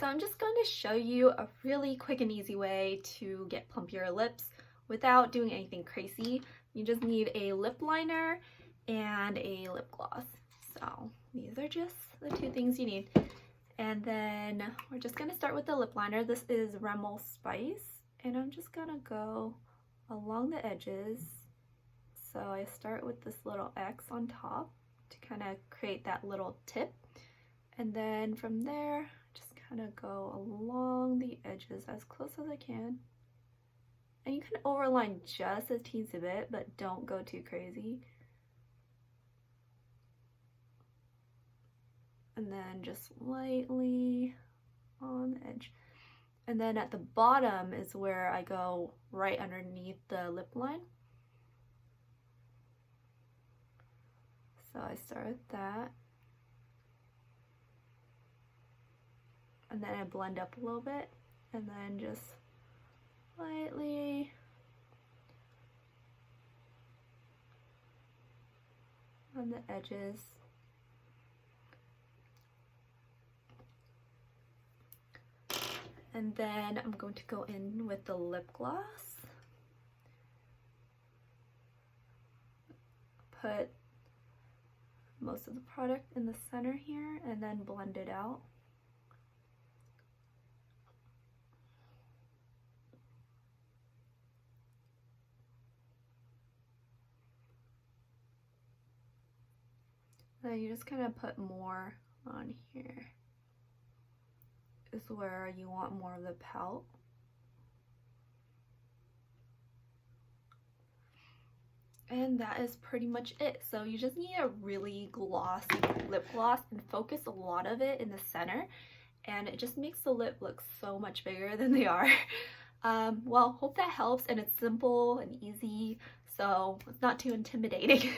So I'm just going to show you a really quick and easy way to get plumpier lips without doing anything crazy. You just need a lip liner and a lip gloss. So these are just the two things you need. And then we're just gonna start with the lip liner. This is Rimmel Spice, and I'm just gonna go along the edges. So I start with this little X on top to kind of create that little tip. And then from there, just kind of go along the edges as close as I can. And you can overline just a teensy bit, but don't go too crazy. And then just lightly on the edge. And then at the bottom is where I go right underneath the lip line. So I start with that. And then I blend up a little bit, and then just lightly on the edges. And then I'm going to go in with the lip gloss. Put most of the product in the center here and then blend it out. Then you just kind of put more on here. Is where you want more of the pout. And that is pretty much it. So you just need a really glossy lip gloss and focus a lot of it in the center, and it just makes the lip look so much bigger than they are. Well, hope that helps, and it's simple and easy, so it's not too intimidating.